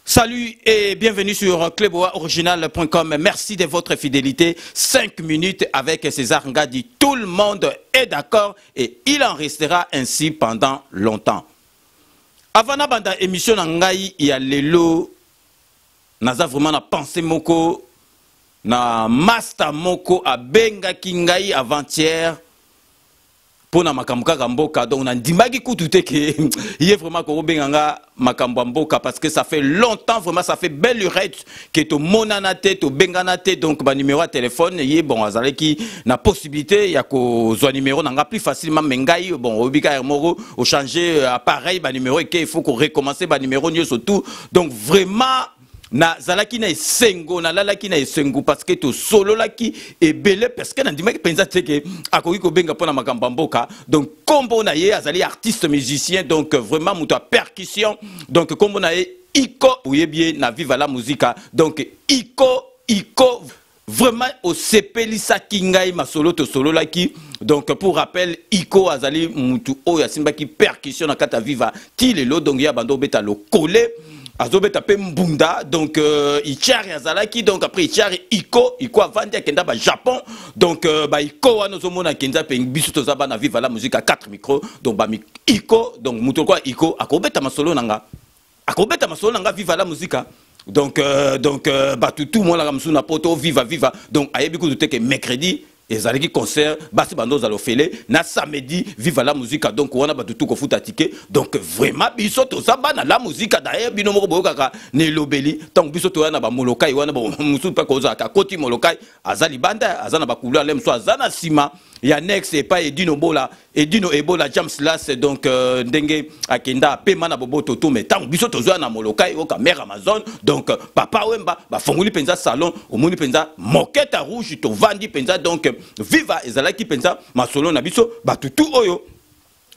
Salut et bienvenue sur cluboriginal.com. Merci de votre fidélité. 5 minutes avec César Ngadi. Tout le monde est d'accord et il en restera ainsi pendant longtemps. Avant la émission Ngai, il y a Lelo. Naza vraiment na pensé moko na master moko a benga kingai avant-hier. Pour na makambo mboka donc na ndimaki kutute ke il est vraiment ko benganga makambo mboka parce que ça fait longtemps vraiment ça fait belle lurette que to monana te to bengana te donc ba numéro de téléphone y bon azaleki na possibilité ya ko zo numéro nanga plus facilement mengai bon obika moro au changer appareil ba numéro et il faut qu'on recommencer ba numéro nyo surtout donc vraiment na zalaki na esengo na lalaki na esengo parce que to solo laki ebele parce que na ndimaki penza teke akoki ko benga pona makamba mboka donc kombo na ye azali artiste musicien donc vraiment muto a percussion donc kombo na ye Iko oyebie na viva la musica donc Iko vraiment au sepelisa kingai masolo to solo laki donc pour rappel Iko azali mutu oya simbaki percussion na kata viva tilelo donc ya bando beta lo coller Azobe tapé Mbunda, donc Ichari Azalaki, donc après Ichari Iko avandi akenda ba Japon, donc ba Iko anozomona kenza pe biso tozaba na viva la musique à 4 micros, donc ba Iko, donc mutoko Iko akobeta masolo nanga viva la musique. Donc ba tout moi la msuna poto viva donc ayebi ko que mercredi ezalaki concert basi bando zalo fele na samedi viva la musique donc wana batutu ko futa ticket donc vraiment biso to saba na la musique d'ailleurs bino moko boyokaka ne lobeli donc biso to wana ba molokai wana ba musu pa ko za ka koti molokai azali banda azana ba couleur lem so azana sima ya next et pas Edino Ebola James Lass donc ndenge akenda pema na boboto to mais tant biso to zo na molokai o caméra Amazon donc papa wemba ba fongoli penza salon omoni penza moquette rouge to vandi penza donc viva ezalaki penza masolo na biso batutu oyo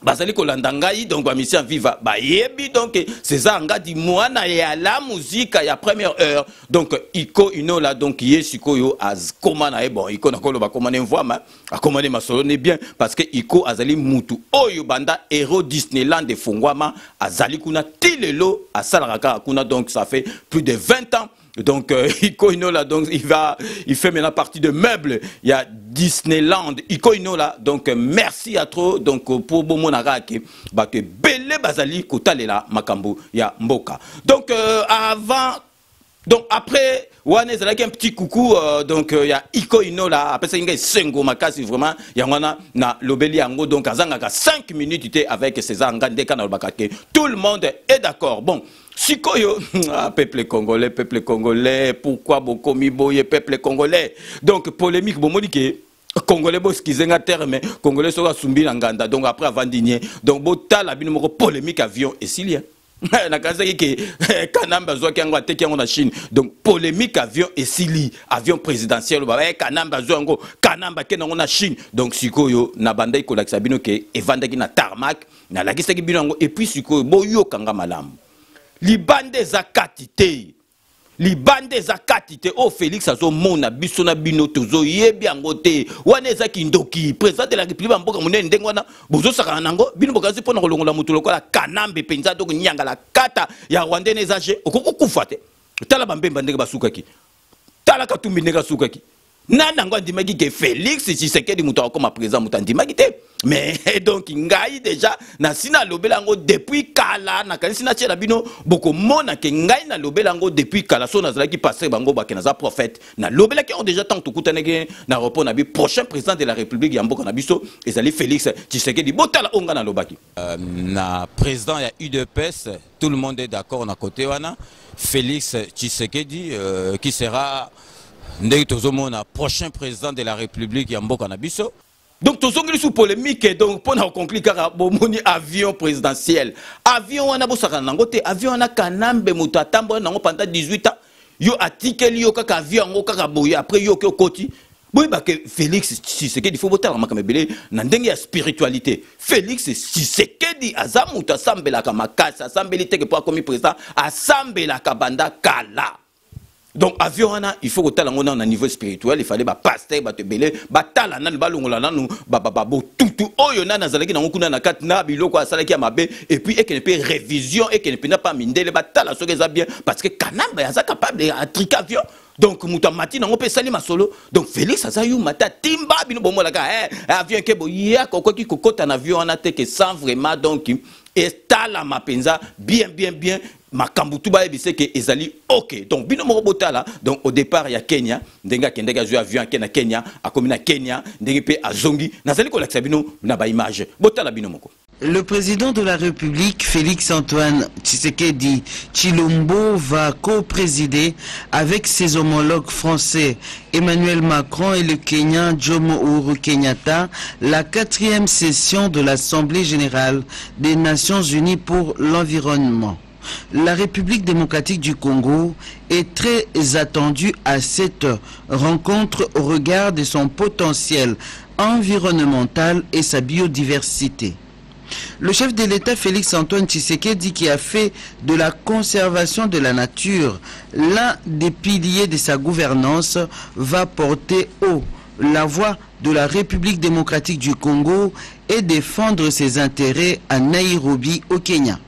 bazali kolanda ngai donc ba mission viva ba yebi donc César Ngadi mwana ya la musique ya première heure donc Iko inola donc yesikoyo az komana e bon Iko nakolo ba komane mvama a komane masolo ne bien parce que Iko azali mutu oyo banda héros Disneyland de Fongwama azali kuna tilelo asalaraka kuna donc ça fait plus de 20 ans. Donc Iko Inola donc il fait maintenant partie de meubles. Il y a Disneyland Iko Inola donc merci à trop donc pour bomonara ke ba ke belé bazali kotalela makambo ya mboka. Donc donc après wane zalaki un petit coucou donc il y a Iko Inola après ça inga sengo makasi vraiment yangwana na lobeli yango donc azanga ka 5 minutes avec César Ngadi kana bakake tout le monde est d'accord. Bon Sikoyo, peuple congolais, pourquoi Bokomi Boye, peuple congolais. Donc, polémique, Bomonique, Congolais, Boskizenga terme, Congolais sera Sumbi Langanda, donc après avant dîner, donc Bota la binomoro polémique avion et silien. Kanamba Zokiango Teki en Chine, donc polémique avion et Sili, avion présidentiel, Kanamba Zongo, Kanamba Kenon en Chine, donc Sikoyo, Nabanda Kolaksabino, et Vandaki na tarmac, na la Gisaki Binango, et puis Sikoyo, Boyo Kanga Malam. Libande zakatite oh Félix azo mona biso na bino tozo yebi angote wana ezaki ndoki président de la république mboka munene ndengwana bozo saka nango bino bokazi pona kolongola mutu lokola kanambe penza donc nyanga la kata ya Rwanda nezaje okukufa te tala bambemba ndenge basukaki tala katumbi ndenge basukaki nana ngo ndimaki ke Félix Tshisekedi mutu akoma président mutu ndimaki te mais donc ngai déjà na sina lobelango depuis kala na kanisina tshela bino boko mona ke ngai na lobelango depuis kala so na zalaki passer bango bakena za prophète na lobelaki on déjà tant tukutaneke na repos na bi prochain président de la république ya mboka na biso ezali Félix Tshisekedi botala onga na lobaki na président ya UDPS tout le monde est d'accord na côté wana Félix Tshisekedi qui sera ndenge tozomona prochain président de la république ya mboka na biso. Donc, tout ce sous polémique, donc, pour nous conclure, car bomoni avion présidentiel. Avion, on a beau nangote, avion, on a kanambe mutatambo, nango pendant 18 ans. Yo article, yo kaka avion, yo kaka boye, après yo koti. Oui, bah, que Félix Tshisekedi, il faut voter à Makamebele, n'andenge ya spiritualité. Félix Tshisekedi, azamuta assemble la kamakasa, assemble teke pour commis président, assemble la kabanda kala. Donc avion il faut que tu un niveau spirituel, il fallait pasteur te belé batala nan balongola nanu tout oyo na nazalaki na ngukuna na kat na biloko asalaki ya mabe et puis et que ne peut révision et que ne peut pas mindele batala soki eza bien parce que kanamba ya capable de trick avion. Donc muta mati na ngope sali masolo. Donc Félix azayu mata timba bino bomolaka avion ke boya kokoki kokota na avion na te que sans vraiment donc estala mapenza bien makambu tuba ebise ke ezali ok. Donc bino moko botala. Donc au départ il y a Kenya ndenga kendega jouer avion na Kenya akomi na Kenya ndenge pe azongi nazali ko lakisa bino na ba image botala bino moko. Le président de la République, Félix-Antoine Tshisekedi Tshilombo, va co-présider avec ses homologues français Emmanuel Macron et le Kenyan Jomo Uhuru Kenyatta la 4e session de l'Assemblée générale des Nations unies pour l'environnement. La République démocratique du Congo est très attendue à cette rencontre au regard de son potentiel environnemental et sa biodiversité. Le chef de l'État Félix-Antoine Tshisekedi, qui a fait de la conservation de la nature l'un des piliers de sa gouvernance, va porter haut la voix de la République démocratique du Congo et défendre ses intérêts à Nairobi, au Kenya.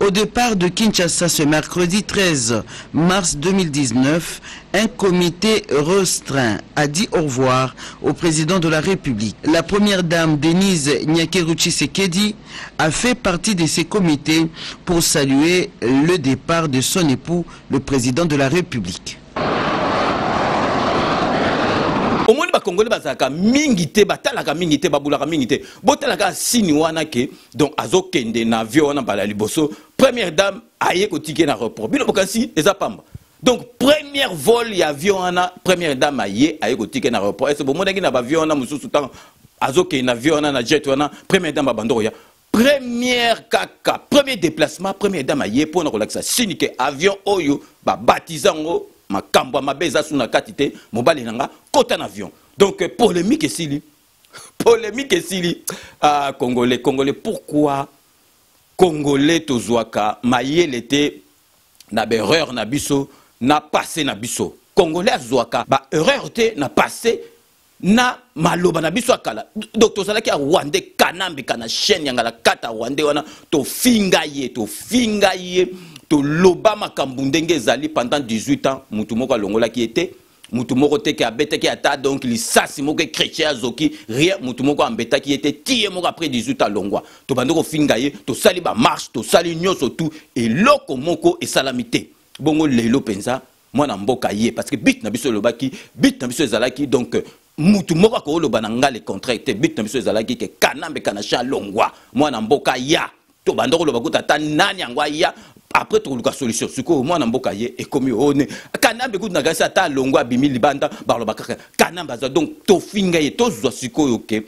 Au départ de Kinshasa ce mercredi 13 mars 2019, un comité restreint a dit au revoir au président de la République. La première dame Denise Nyakeru Tshisekedi a fait partie de ces comités pour saluer le départ de son époux, le président de la République. Au moins les Congolais bazaka mingité batalaka mingité babulaka mingité botalaka sini wana ke donc azokende na avion wana bala liboso première dame aye ko ticket na aéroport bino bokansi eza pamba donc première vol ya avion wana première dame aye ko ticket na aéroport est-ce bon monaki na avion wana mususu tant azokende na avion wana na jet wana première dame bandoko ya première kaka premier déplacement première dame aye pour na relaxa sini ke avion oyo ba baptisant makambo mabeza suna katite mobali nanga kota na avion donc polémique esili congolais pourquoi congolais tozwaka mayele te na erreur na biso na passé na biso congolais azwaka ba erreur te na passé na maloba na biso akala donc tozalaki a Rwanda kanambi kana chaîne yangala kata Rwanda wana to finga ye to loba makambu ndenge ezali pendant 18 ans mutu moko alongola ki était mutu moko te ki abeta ki ata donc lisasi moko chrétien azoki rien mutu moko ambeta ki était tie moko après 18 ans longwa to bandoko finga ye to sali ba marche to sali nyoso tout et loko moko et salamité bongo lelo penza mwana mboka ye parce que bit na biso lobaki bit na biso ezalaki donc mutu moko ko loba na ngale contrat te bit na biso ezalaki ke kanambe kana cha longwa mwana mboka ya to bandoko loba kutata nani angwa ya après tout la solution siko moi na mboka ye et comme on kanambe kutu na gasi ata longwa bimi libanda ba loba kaka kanamba za donc to finga ye to zwa siko yoke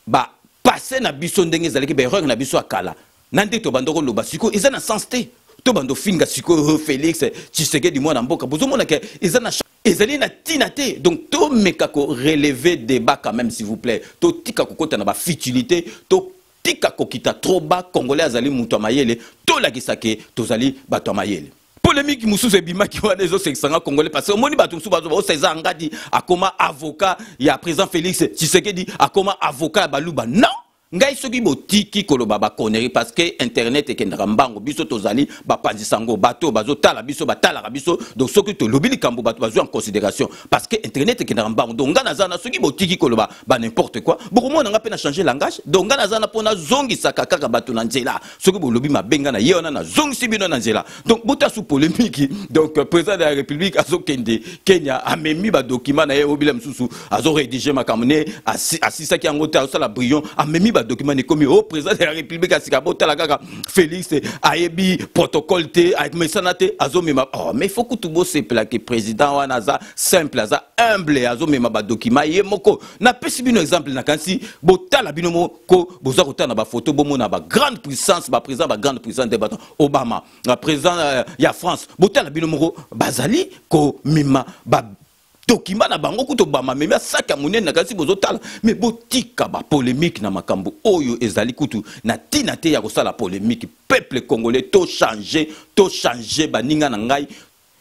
ba passer na biso ndenge ezalaki ba erreur na biso akala nande to bandoko loba siko eza na sens te to bando finga siko Félix Tshisekedi moi na mboka bozo mona ke eza na ezali na tina te donc to meka ko relever débat quand même s'il vous plaît to tika ko kota na ba futilité to tika kokita trop bas congolais azali mutu amayele to la kisake tozali bato amayele polémique mususu ebimaki wana ezo sekisanga congolais parce que omoni bato mususu bazo César Ngadi akoma avocat ya président Félix Tshisekedi akoma avocat ya baluba non ngai soki botiki koloba ba connerie parce que internet ekendaka mbango biso tozali bapanzisango bato bazotala biso batalaka biso donc soki tolobi likambo bato bazwa en considération parce que internet ekendaka mbango donc ngana zana soki botiki koloba ba n'importe quoi bokomona nga pe na changer langage donc ngana zana pona zongisa kaka bato na nzela soki bolobi mabenga na yona na zongisi bino na nzela donc bota sous polémique donc président de la République azokende Kenya amemi ba document na ye obila msusu azo rédiger makamone asisa ki angote asala brillant amemi document comme au président de la République à Sikabota la gaga Félix ayebi protocole te avec mesanate azomema oh mais il faut que tout beau se plaquer président wanaza simple aza humble azomema ba document yemoko na pesi bino exemple na kansi botala bino moko boza kotana ba photo bomona ba grande puissance ba président ba grande puissance de Obama la président ya France botala bino moko bazali ko mima ba document na bango kuto bama meme saka munene na kasi bozotala mais botika ba polémique na makambo oyo ezali kutu na tina te ya kosala polémique peuple congolais to changer ba ninga na ngai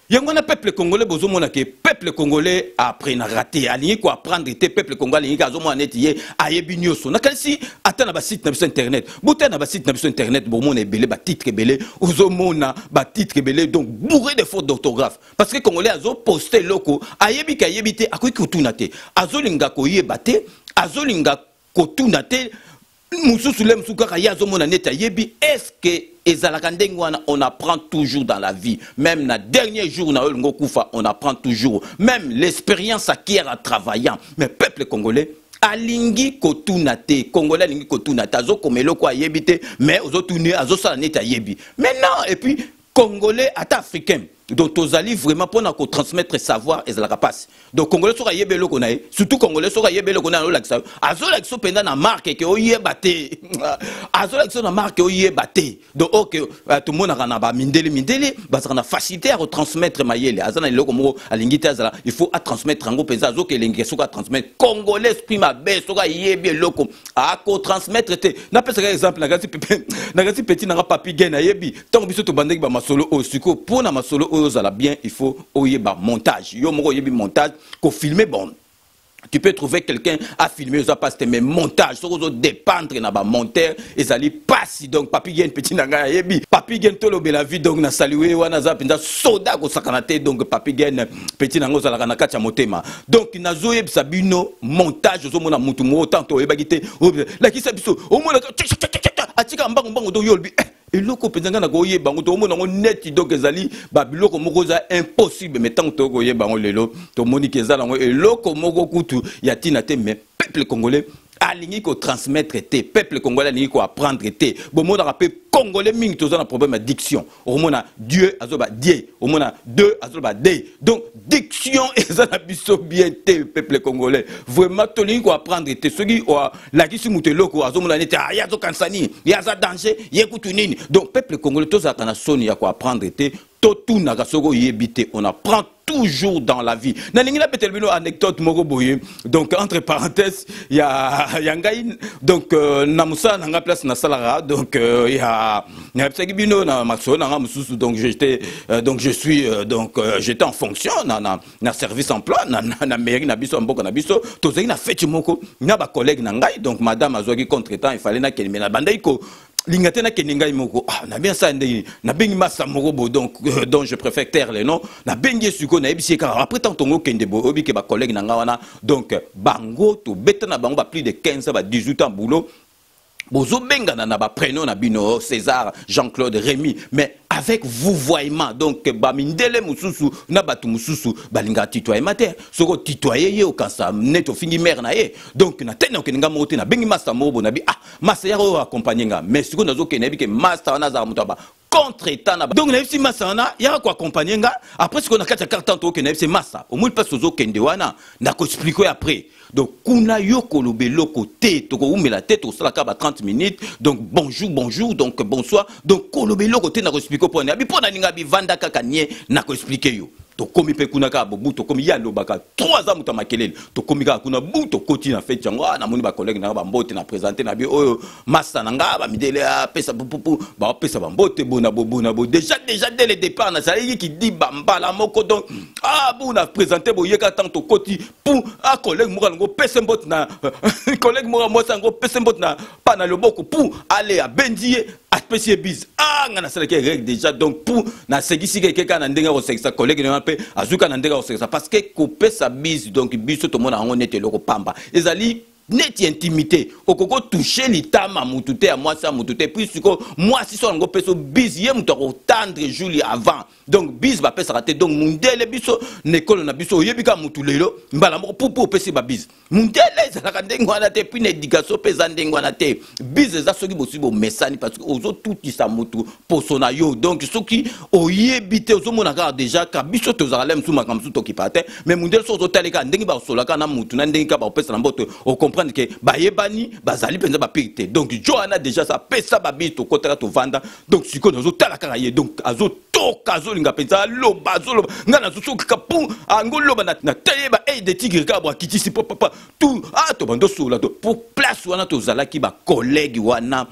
Yangwana peuple congolais bozomona ke peuple congolais après na raté aligné ko apprendre te peuple congolais aligné azomona netiye ayebi nyoso na kalisi ata na ba site na biso internet bota na ba site na biso internet bomona ebele ba titre ebele ozomona ba titre ebele donc bourré de fautes d'orthographe parce que congolais azo poster loko ayebi ka yebi te akoki kutuna te azolinga ko yeba te azolinga kotuna te mususu le musuka ka yazomona neta yebi est-ce que on apprend toujours dans la vie. Même na dernier jour, on apprend toujours. Même l'expérience acquiert en travaillant. Mais peuple congolais, alingi kotunate, congolais alingi kotunate, azo komelo kwa yebite, mais ozo tourner, azo salaneta yebi. Maintenant, et puis, congolais, ata africain. Donc, aux alliés vraiment pour nous transmettre savoir et la passe. Donc, Congolais sera yébelo qu'on a, surtout Congolais sera yébelo qu'on a l'accent. Azo l'accent pendant la marque que oye baté. Azo l'accent la marque oye baté. Donc, ok, tout le monde a un mindele, parce qu'on a facilité à retransmettre maïele. Azana le como à l'ingité azala. Il faut à transmettre en gros pensa azo que l'ingéso à transmettre. Congolais esprit ma baisse sera yébé loko. À co transmettre te. N'a pas cet exemple n'a gasi petit n'a pas papi gain na yebi. Tant biso to bandek ba masolo au suko pour na masolo bien, il faut oyeba montage. Yo moko yebi montage ko filmer bon. Tu peux trouver quelqu'un à filmer ça passe mais montage so zo dépendre na ba monteur ezali passe donc papi gen petit nanga yebi papi gen tolo be la vie donc na saluer wana za pinda soda ko sakanate donc papi gen petit nanga za la na kacha motema donc na zo yebi sabino montage zo mona mutu mo tanto yeba gite la ki sabiso o mona atika mbango do yolbi et loko pezanga na goye bango to mona net donc ezali ba biloko moko za impossible mais tant to goye bango lelo to moni kezala ngo et loko moko kutu ya tina te mais peuple congolais aligné ko transmettre te peuple congolais aligné ko apprendre te bon mona rappel congolais mingi to za na problème de diction au mona dieu azoba dieu au mona deux azoba de donc diction ezala biso bien te peuple congolais vraiment to lingi ko apprendre te soki la kisi muteloko azomona nete ya zo kansani ya za danger yekutu nini donc peuple congolais to za kana soni ya ko apprendre te to tout na kasoko yebite on apprend toujours dans la vie. Naningina petelbino anecdote moko boye. Donc entre parenthèses, il y a ngai donc namusa nanga place na salara donc il y a psagibino na maso na mususu donc j'étais donc je suis donc j'étais en fonction na service emploi na mairie na biso mboka na biso tozaki na feti moko na ba collègue na ngai donc madame azwaki contretemps il fallait na kelime na bandaiko Lingatena keninga imoko na bien ça na bengi massa morobo donc je préfère taire les noms na bengi suko na ebisi ka après tant tongo kende bo obi ke ba collègue na ngawana donc bango to betana bango ba plus de 15 ba 18 ans boulot bozo benga na ba prénom na bino César Jean-Claude Rémy mais avec vouvoiement donc ba mindele mususu na batu mususu balinga titoyer mater soko titoyer ye okansa neto fingi mère na ye donc na tena okeninga mote na bengi master mobo na bi master ya o accompagner nga mais siko nazo ke na bi ke master na za mutaba contre état donc na bisi master na ya ko accompagner nga après siko na kata carte to ke na bisi master au moins pas sozo kende wana na ko expliquer après donc kuna yo kolobe loko te to ko umela tête au sala ka ba 30 minutes donc bonjour donc bonsoir donc kolobe loko te na ko expliquer pour na bi pona ninga bi vanda kaka nie na ko expliquer yo to komi pe kuna ka bobu to komi ya lobaka 3 ans muta makelele to komi ka kuna bu to koti na fait yango na moni ba collègue na ba mbote na présenter na bi oyo massa na nga ba midele a pesa pupu ba pesa ba mbote bona bo déjà dès le départ na sali qui dit bambala moko donc bu na présenter bo yeka tant to koti pour a collègue mo ngo pesa mbote na collègue mo ngo pesa mbote na pa na loboko pour aller à bendier spécial bise ngana sala ke règle déjà donc pour na segisi quelqu'un na ndenga ko segisa collègue na pe azuka na ndenga ko segisa parce que couper sa bise donc biso to mona ngo nete loko pamba ezali neti intimité okoko toucher litama mutute à moi ça mutute puis siko moi si so ngo peso bise ye muto ko tendre Julie avant donc bise ba pesa raté donc mundele biso nekolo na biso yebika mutulelo mbala moko pour pesi ba bise mundele za ka ndengo na te puis éducation pesa ndengo na te bise za soki bosibo mesani parce que ozo tout isa mutu posona yo donc soki oyebite ozo mona ka déjà ka biso to za lem suma kam su to kipate mais mundele so zo taleka ndengi ba solaka na mutu na ndengi ka ba pesa na mboto comprendre que bayebani bazali penza ba périté donc Johanna déjà ça pesa ba bito kotera to vanda donc siko nazo talaka ye donc azo toka azo linga penza loba zolo ngana zo ka pu angoloba na tayeba de tigre ka bwa kitisi papa tout to bando sola to pour place wana to zala ki ba collègue wana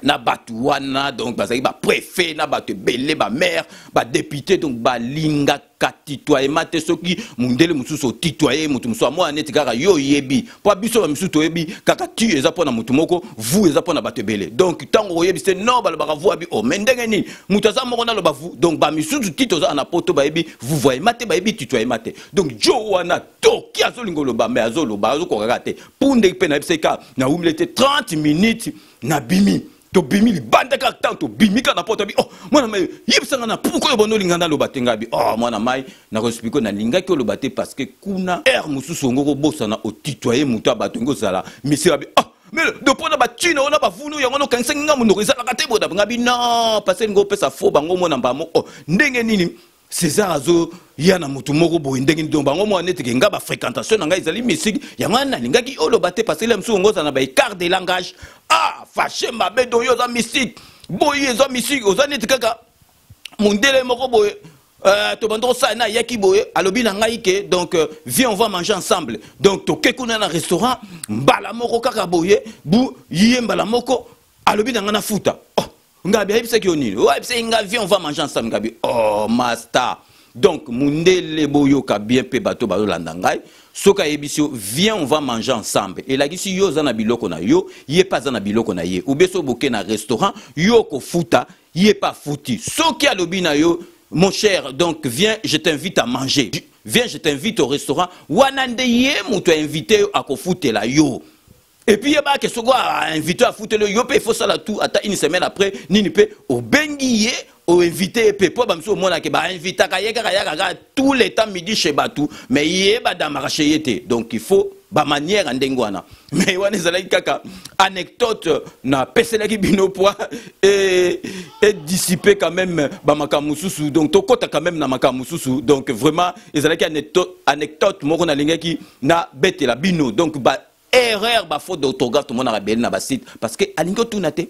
na batuana donc bazali ba préfet na batu belé ba maire ba député donc ba linga katitoyema te soki mundele mususu titoyer mutu musu mo aneti kaka yo yebi po biso ba mususu to yebi kaka tu eza pona mutu moko vous eza pona batu belé donc tango yebi c'est non ba ba vous abi o mendenge ni mutu za moko na lo ba vous donc ba mususu tito za na poto ba yebi vous voyez mate ba yebi titoyema te donc jo wana to ki azolingo lo ba me azolo ba azo ko kaka te punde pe na biseka na umlete 30 minutes na bimi to bimi li bande ka tanto bimi ka na poto bi oh mwana mai yebsanga na pourquoi bono lingana lo batenga bi oh mwana mai na respiko na linga ki lo baté parce que kuna mususu ngoko bosana o titoyer mutu abatongo sala misi abi oh mais de pona ba tino na ba vunu yango no kanisa nga mundo ezala ka te boda ngabi non parce que ngo pesa fo bango mona mbamo oh ndenge nini César azo yana mutu moko bo ndenge ndo bango mo aneteke nga ba fréquentation nga ezali musique yango na lingaki olo baté parce que le msu ngoza na ba écart de langage ah fâché mabe do yo za musique boye za musique oza neteka ka mundele moko boye to bando sa na yaki boye alobi na ngai ke donc viens on va manger ensemble donc to kekuna na restaurant mbala moko kaka boye bu yembala moko alobi na ngana futa oh ngabi ayibisa kioni ayibisa nga viens on va manger ensemble ngabi oh master donc mundele boyoka bien pe bato bazo landa ngai soka yebisio viens on va manger ensemble et la gisi yo zana biloko na yo yé pas zana biloko na ye ou beso boké na restaurant yo ko futa yé pas fouti soki alobi na yo mon cher donc viens je t'invite à manger viens je t'invite au restaurant wanande ye muto invité à ko futela yo. Et puis, il y a que ce gars invité à foutre le yopé, il faut ça là tout, attends une semaine après, ni pe au benguier, au invité, pe pas bamso mona ke ba invité à tous les temps midi chez Batou, mais yé ba damaracheyete. Donc il faut ba manière en dengwana. Mais wane zala kaka anecdote na pesela ki bino poa et dissiper quand même ba makamususu. Donc to kota quand même na makamususu. Donc vraiment, ezala ki anecdote moko na lingaki na bete la bino. Donc ba erreur ba faute d'autographe tout le monde a rebelle na ba site parce que alingo tunate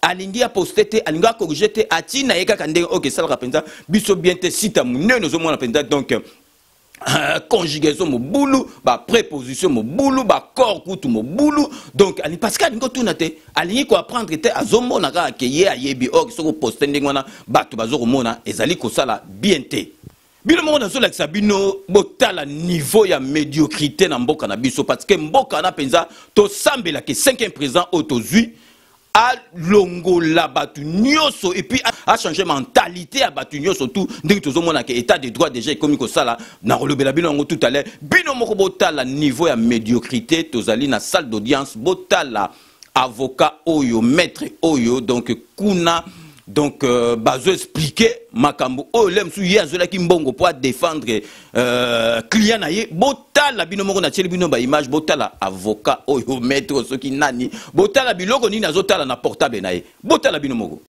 alingi a posté te alingo a corrigé te atina yeka kande OK ça le rapenza biso bien te site munene no zo mona penza donc conjugaison mo boulou ba préposition mo boulou ba corps kutu mo boulou donc ali parce que alingo tunate alingi ko apprendre te azomona ka ke ye ayebi ok soko poster ndengwana bato bazoko mona ezali ko sala bien te. Bino mo na zo la sabino botala niveau ya médiocrité na mboka na biso parce que mboka na penza to sambela ke 5e président autozui a longola batu nyoso et puis a changé mentalité à batu nyoso tout ndiki tozo mona ke état de droit déjà comme ko sala na rolobela bino ngo tout à l'heure bino moko botala niveau ya médiocrité tozali na salle d'audience botala avocat oyo maître oyo donc kuna donc bazo expliquer makambo o lemsu ye azola ki mbongo pour défendre client na ye botala bino moko na tieli bino ba image botala avocat oyo maître soki nani botala biloko nini azotala na portable na ye botala bino moko.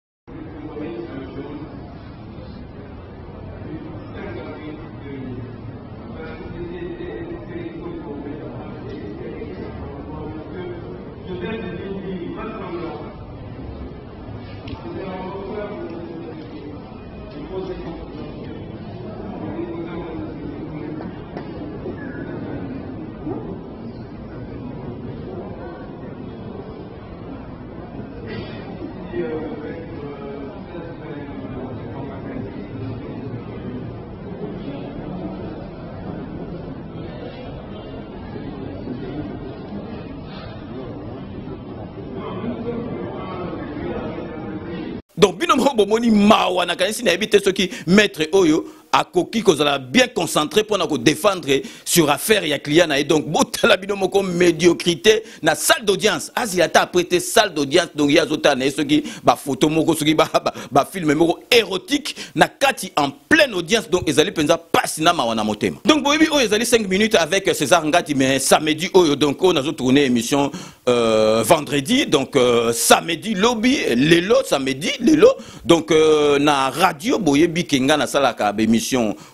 Donc, binomo bomoni mawa na kanisi na ebite ceux qui maître oyo a koki kozala bien concentré pour nous défendre sur affaire ya client na et donc botala binomo comme médiocrité na salle d'audience azilata prêté salle d'audience donc ya zota na ceux qui ba photo moko ceux qui ba film moko érotique na kati en pleine audience donc ezali penza passe na mawana motema donc boyebi oyo ezali 5 minutes avec César Ngati mais samedi oyo donc on a tourné émission vendredi donc samedi lobby lelo samedi lelo donc na radio boyebi kenga na sala ka émission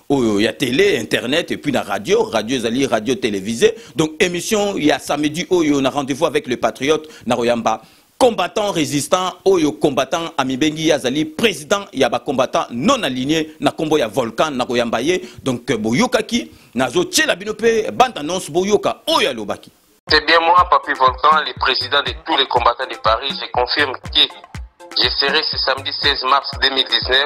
il y a télé, internet et puis la radio ezali radio télévisée. Donc émission il y a samedi on a rendez-vous avec le patriote Naroyamba combattant résistant oyo combattant Amibengi Yazali président yaba combattant non aligné na kombo ya volcan Naroyamba ye donc boyokaki nazo tchela binope bande annonce boyoka oyo lobaki. C'est bien moi Papi Volcan, le président de tous les combattants de Paris, je confirme que Je serai ce samedi 16 mars 2019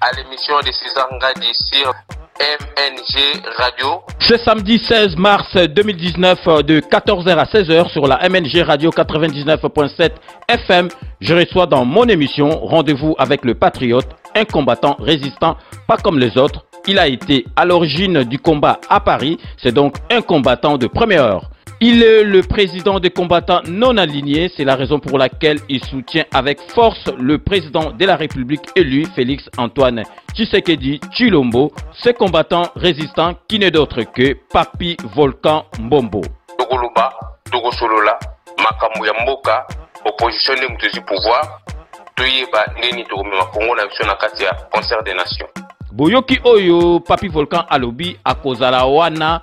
à l'émission de César Ngadi sur MNG Radio. Ce samedi 16 mars 2019 de 14h à 16h sur la MNG Radio 99.7 FM, je reçois dans mon émission Rendez-vous avec le Patriote, un combattant résistant, pas comme les autres. Il a été à l'origine du combat à Paris, c'est donc un combattant de première heure. Il est le président des combattants non alignés, c'est la raison pour laquelle il soutient avec force le président de la République élu, Félix Antoine Tshisekedi Tshilombo, ce combattant résistant qui n'est d'autre que Papi Volcan Mbombo. Togoluba, Togosolola, Makambu ya mboka, opposition de mutezi pouvoir, toyeba nini tokomema Kongo na biso na kati ya concert des nations. Boyoki oyo Papi Volcan alobi akozala wana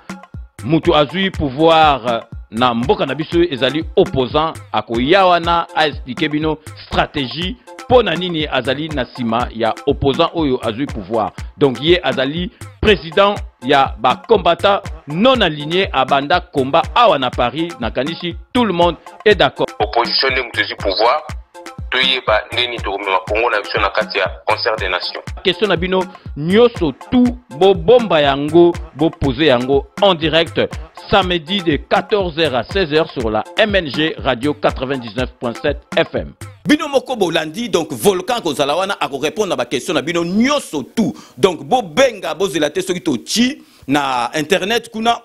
mutu azui pouvoir na mboka na biso ezali opposant akoya wana a expliquer bino stratégie pona nini azali na sima ya opposant oyo azui pouvoir. Donc ye azali président ya ba combattant non aligné à banda combat awa na Paris na kanisi tout le monde est d'accord. Opposition de mutezi pouvoir toyeba nini tokomema Kongo na biso na kati ya concert des nations. Question na bino nyoso tout bo bomba yango bo poser yango en direct samedi de 14h à 16h sur la MNG Radio 99.7 FM. Bino moko bolandi donc Volcan kozalawana ako répondre à ba question na bino nyoso tout. Donc bo benga bo zelate soki to chi na internet kuna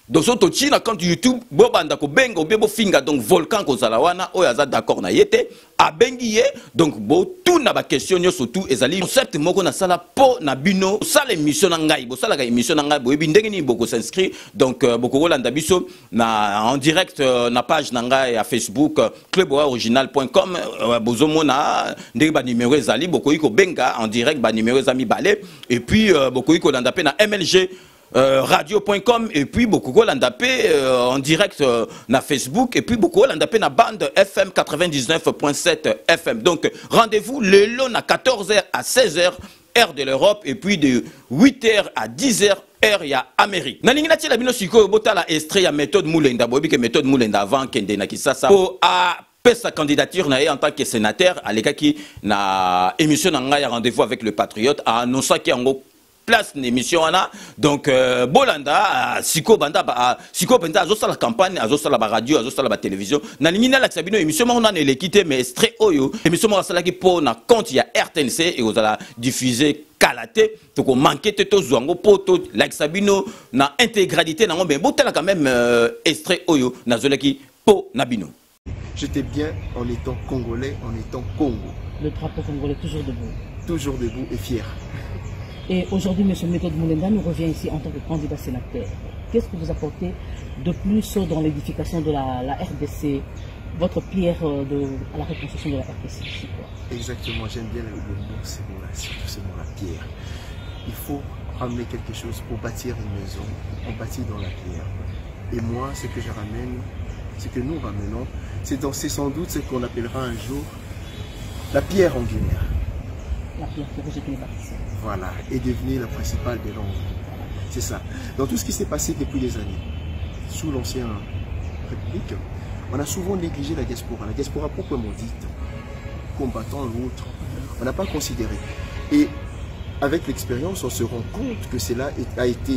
donc son tochi na compte YouTube bo banda ko benga ou bo finga donc Volcan kozalawana oyaza d'accord na yete a bengi ye donc bo tout na ba question nyo surtout ezali concept moko na sala po na bino sala émission na ngai bo sala ka émission na ngai bo yebi ndenge ni boko s'inscrit donc boko kolanda biso na en direct na page na ngai ya Facebook cluboriginal.com bozo mona ndenge ba numéro ezali boko iko benga en direct ba numéro ezami balé et puis boko iko landa pe na MLG radio.com et puis beaucoup l'andapé en direct na Facebook et puis beaucoup l'andapé na bande FM 99.7 FM. Donc rendez-vous le long à 14h à 16h heure de l'Europe et puis de 8h à 10h heure ya Amérique. Na ningi na tila bino siko botala extrait ya méthode Moulenda bobi que méthode Moulenda avant kende na kisasa po a sa candidature na en tant que sénateur à l'écaki na émission na nga ya rendez-vous avec le Patriote a annoncé qu'il y a place l'émission ana donc bolanda siko banda siko banda azosa la campagne azosa la radio azosa la télévision na limina la sabino émission on a l'équité mais extrait oyo émission on sala ki po na compte ya RTNC et aux ala diffuser kalaté donc on manquait to zwango poto la sabino na intégralité na ngombe botala quand même extrait oyo na zolaki po nabino. J'étais bien en étant congolais, en étant Congo. Le drapeau congolais toujours debout. Toujours debout et fier. Et aujourd'hui, M. Méthode Moulenda nous revient ici en tant que candidat sénateur. Qu'est-ce que vous apportez de plus dans l'édification de la RDC, votre pierre à la reconstruction de la RDC? Exactement, j'aime bien le mot, c'est surtout la pierre. Il faut ramener quelque chose pour bâtir une maison, on bâtit dans la pierre. Et moi, ce que je ramène, ce que nous ramenons, c'est sans doute ce qu'on appellera un jour la pierre angulaire. La pierre qui rejette les bâtisses. Voilà, est devenue la principale des langues. C'est ça. Dans tout ce qui s'est passé depuis des années, sous l'ancienne République, on a souvent négligé la diaspora proprement dite, combattant l'autre. On n'a pas considéré. Et avec l'expérience, on se rend compte que cela a été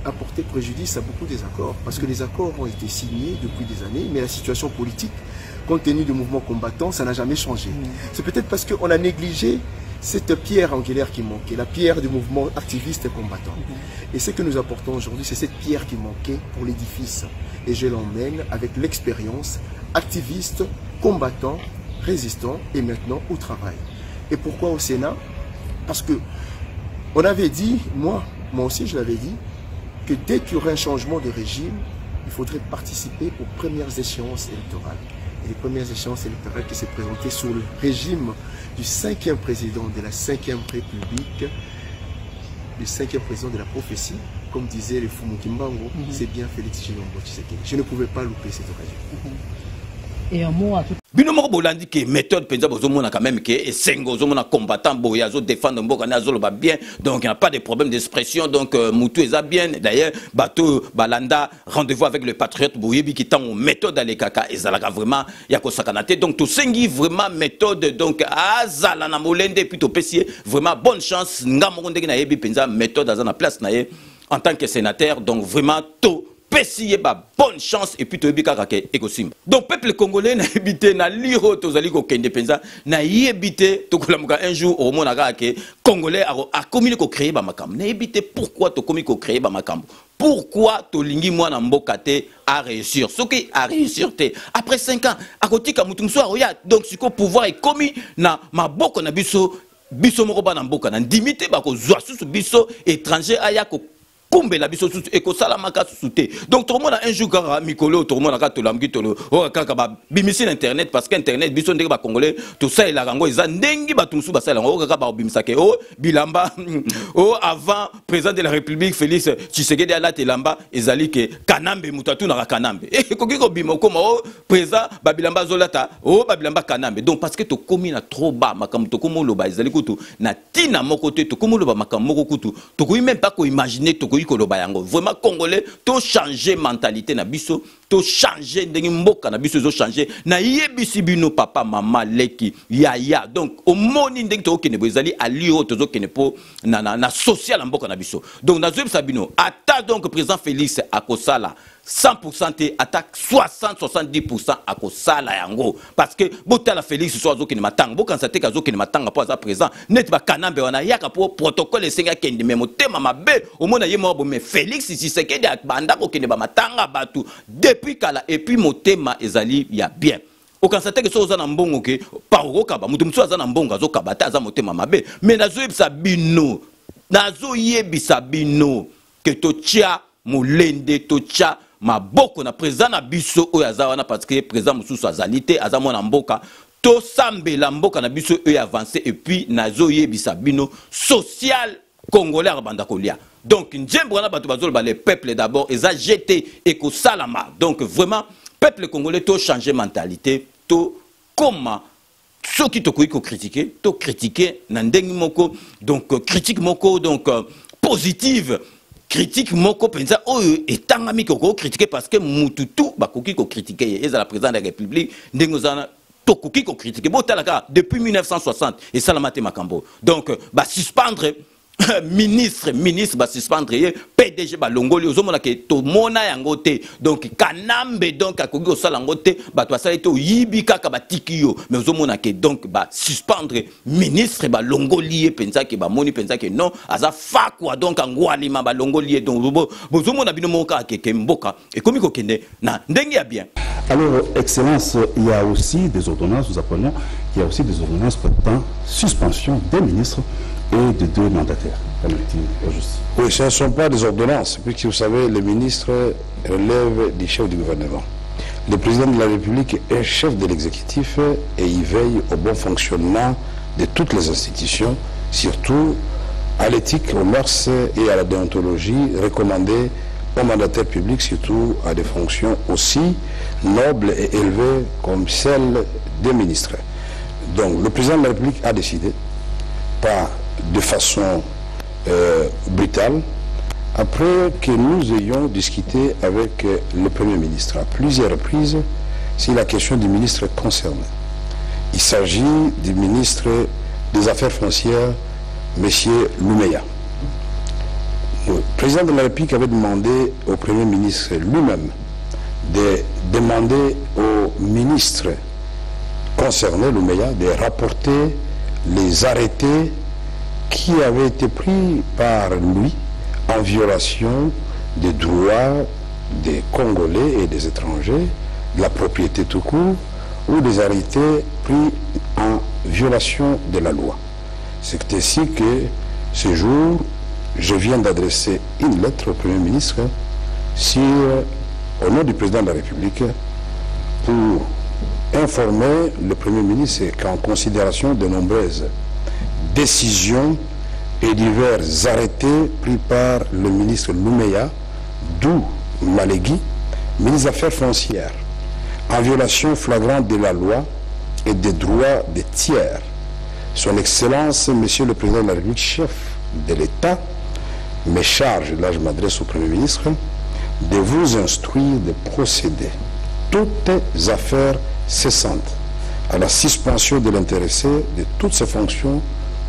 apporté préjudice à beaucoup des accords, parce que les accords ont été signés depuis des années, mais la situation politique, compte tenu du mouvement combattant, ça n'a jamais changé. C'est peut-être parce qu'on a négligé cette pierre angulaire qui manquait, la pierre du mouvement activiste et combattant. Et ce que nous apportons aujourd'hui, c'est cette pierre qui manquait pour l'édifice. Et je l'emmène avec l'expérience activiste, combattant, résistant et maintenant au travail. Et pourquoi au Sénat? Parce que on avait dit, moi aussi je l'avais dit, que dès qu'il y aurait un changement de régime, il faudrait participer aux premières échéances électorales. Et les premières échéances électorales qui s'est présentées sous le régime du 5e président de la 5e République, le 5e président de la prophétie, comme disait le Fumu Kimbango, c'est bien Félix Tshilombo Tshisekedi. Je ne pouvais pas louper cette occasion. Et un mot à tout. Bino moko bolandi ke méthode penza bozomona quand même que esengo zomona combattant boya zo défendre mboka na zo ba bien, donc il n'y a pas de problème d'expression, donc mutu eza bien. D'ailleurs bato balanda rendez-vous avec le patriote boyebi qui tant méthode ale kaka ezalaka vraiment ya ko sakanate, donc to sengi vraiment méthode, donc azala na molende puis to pesier vraiment bonne chance ngamo ndenge na yebi penza méthode azana place na ye en tant que sénateur, donc vraiment to Pessie ba bonne chance et puis to yebika kake ekosim. Donc peuple congolais na habité na liro tozali ko kende penza na yebité to kolamuka un jour au mona kake congolais a commis ko créer ba makambo. Na yebité pourquoi to commis ko créer ba makambo. Pourquoi to lingi mwana mboka te a réussir. Ce qui a réussir te après 5 ans a kotika mutumso oya, donc siko pouvoir est commis na maboko na biso moko ba na mboka na ndimité ba ko zwa susu biso étranger aya ko kumbe la biso susu eko salamaka susute. Donc tout le monde a un jour kaka mikolo, tout le monde a kaka tolamgi tolo o kaka ba bimisi internet parce que internet biso ndenge ba congolais tout ça la rango eza ndengi ba tumsu ba sala o kaka ba bimisake o bilamba o avant président de la République Félix Tshisekedi ala telamba ezali ke kanambe mutatu na kanambe e koki ko bimo koma o président ba bilamba zolata o ba bilamba kanambe. Donc parce que to komi na trop bas makambo to komo loba ezali kutu na tina moko te to komo loba makambo moko kutu to koyi même pas ko imaginer to vraiment congolais to changer mentalité na biso, to changer ndenge mboka na biso zo changer na yebisi bino papa mama leki yaya. Donc au moni ndenge to kene bozali alio to zo kene po na social mboka na biso. Donc na zeb sabino ata donc président Félix akosala 100% te attaque 60-70% à kosala yango parce que botala Félix so zo kene matanga bokansa te ka zo kene matanga po za présent net ba kanambe wana yaka po protocole esenga kende memo tema mabe au mona yemo bo mais Félix Tshisekedi banda ko kene ba matanga batu depuis kala et puis motema ezali ya bien. Okansate ke so za na mbongo ke paroko kaba mutu mso za na mbongo azo kabata za motema mabe mais nazo yebisa bino ke to tia molende to tia maboko na président na biso oyo azawana parce que président mususu azalite azamona mboka to sambela mboka na biso oyo avancer et puis nazo yebisa bino social congolais abanda kolia. Donc njembo na bato bazolo ba le peuple d'abord eza jeté et ko salama. Donc vraiment peuple congolais to changer mentalité to comment ceux qui to ko critiquer to critiquer na ndengi moko, donc critique moko, donc positive critique moko penza oyo etangami ko critiquer parce que mututu bakoki ko critiquer eza la président de la République ndengozana tokoki ko critiquer botalaka depuis 1960 et salamate makambo. Donc ba suspendre ministre ba suspendre PDG ba longoli ozomona ke to mona yango te, donc kanambe donc akoki osala yango te bato asali to yibi kaka batiki yo mais ozomona ke donc ba suspendre ministre ba longoli penza ke ba moni penza ke non aza fakwa donc angwali ma ba longoli donc bozomona bino moka ke mboka et komi ko kende na ndenge ya bien. Alors excellence, il y a aussi des ordonnances, nous apprenons qu'il y a aussi des ordonnances portant suspension des ministres et de 2 mandataires. Oui, ce ne sont pas des ordonnances, puisque vous savez, les ministres relèvent du chef du gouvernement. Le président de la République est chef de l'exécutif et il veille au bon fonctionnement de toutes les institutions, surtout à l'éthique, aux mœurs et à la déontologie recommandée aux mandataires publics, surtout à des fonctions aussi nobles et élevées comme celles des ministres. Donc le président de la République a décidé, pas de façon brutale, après que nous ayons discuté avec le Premier ministre à plusieurs reprises sur la question du ministre concerné. Il s'agit du ministre des Affaires foncières, M. Loumeya. Le président de la République avait demandé au Premier ministre lui-même de demander au ministre concerné, Loumeya, de rapporter les arrêtés qui avaient été pris par lui en violation des droits des Congolais et des étrangers, de la propriété tout court, ou des arrêtés pris en violation de la loi. C'est ainsi que ce jour, je viens d'adresser une lettre au Premier ministre au nom du président de la République pour informer le Premier ministre qu'en considération de nombreuses décisions et divers arrêtés pris par le ministre Loumeya, d'où Malégui, ministre des Affaires foncières, en violation flagrante de la loi et des droits des tiers. Son Excellence, Monsieur le Président de la République, chef de l'État, me charge, là je m'adresse au Premier ministre, de vous instruire de procéder, toutes affaires cessantes, à la suspension de l'intéressé de toutes ses fonctions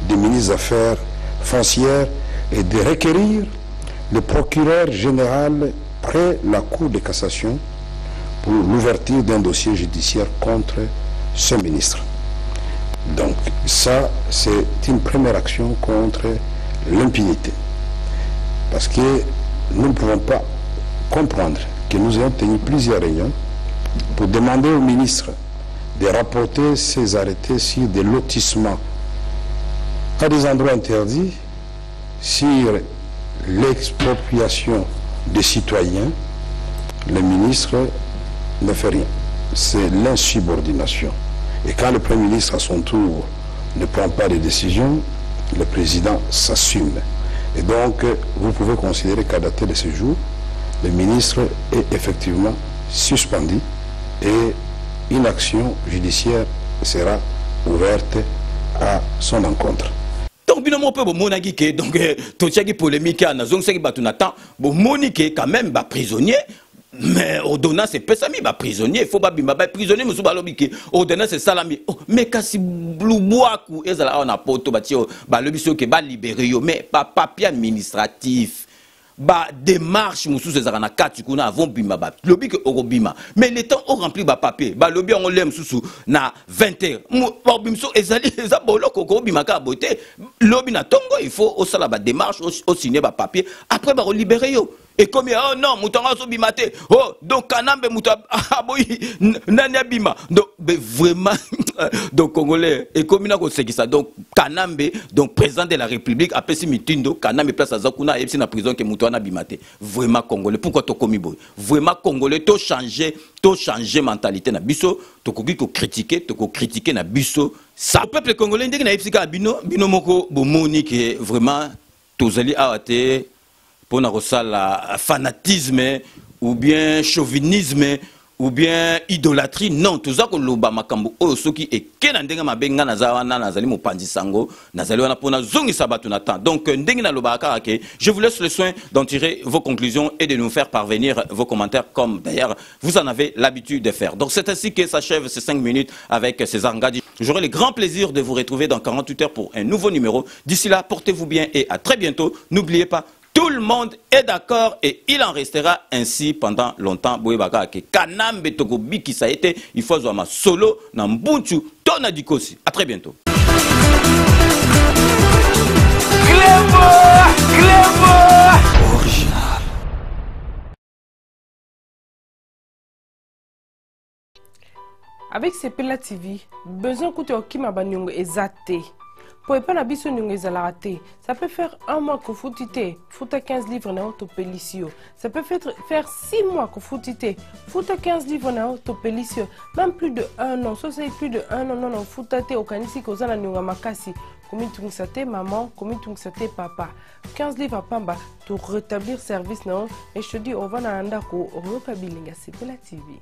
de ministre des Affaires foncières et de requérir le procureur général près la Cour de cassation pour l'ouverture d'un dossier judiciaire contre ce ministre. Donc ça, c'est une première action contre l'impunité. Parce que nous ne pouvons pas comprendre que nous ayons tenu plusieurs réunions pour demander au ministre de rapporter ses arrêtés sur des lotissements à des endroits interdits, sur l'expropriation des citoyens. Le ministre ne fait rien. C'est l'insubordination. Et quand le Premier ministre, à son tour, ne prend pas de décision, le président s'assume. Et donc, vous pouvez considérer qu'à dater de ce jour, le ministre est effectivement suspendu et une action judiciaire sera ouverte à son encontre. Donc, binomo pe bo monaki ke donc totiaki polémique na zong seki batunata bo monique quand même ba prisonnier. Mais ordonnance c'est pesami ba prisonnier, il faut pas bimba ba prisonnier musu balobi ke ordonnance c'est salami. Mais kasi bluboaku ezala on a poto ba tio ba lobi so ke ba libérer yo mais pas papier administratif. Ba démarche musu ezala na kati kuna avant bimba ba lobi ke orobima. Mais le temps on rempli ba papier, ba lobi on lem susu na 20h. Ba bimso ezali eza boloko ko bima ka boté. Lobi na tongo il faut au sala ba démarche au signer ba papier après ba libérer yo. Et comme oh non, moutanga so bimate. Oh donc kanambe mouta aboyi nanya bima. Donc vraiment donc congolais et comme na ko sekisa donc kanambe donc président de la République a pesi mitindo kanambe place azakuna epsi na prison que moutana bimate. Vraiment congolais pourquoi to komi boy. Vraiment congolais to changer mentalité na biso, to koki ko critiquer na biso. Ça peuple congolais ndenge na epsika bino moko bo monique vraiment tozali awate pour la fanatisme ou bien chauvinisme ou bien idolâtrie. Non, tout ça que l'oba makambo o soki et kenandenga mabenga nazawana nazali mopandi sango nazali wana pona zongi sabatu natan. Donc ndengina loba karake, je vous laisse le soin d'en tirer vos conclusions et de nous faire parvenir vos commentaires comme d'ailleurs vous en avez l'habitude de faire. Donc c'est ainsi que s'achève ces 5 minutes avec César Ngadi. J'aurai le grand plaisir de vous retrouver dans 48 heures pour un nouveau numéro. D'ici là, portez-vous bien et à très bientôt. N'oubliez pas, tout le monde est d'accord et il en restera ainsi pendant longtemps. Boyebaka ke kanambe toko biki ça a été, il faut zoma solo na mbunchu tona dikosi. À très bientôt. Original. Avec Sepela TV, besoin que tu okima banyongo ezate. Pour pas la biso nyongo ezala raté. Ça peut faire un mois que foutite, fouta 15 livres na autopélicio. Ça peut faire 6 mois que foutite, fouta 15 livres na autopélicio. Même plus de 1 an, ça c'est plus de 1 an non foutate au kanisi kozana nyonga makasi. Comme tu te maman, comme tu te papa. 15 livres à pamba pour rétablir service non. Et je te dis on va na andako Roka Bilinga Sepela TV.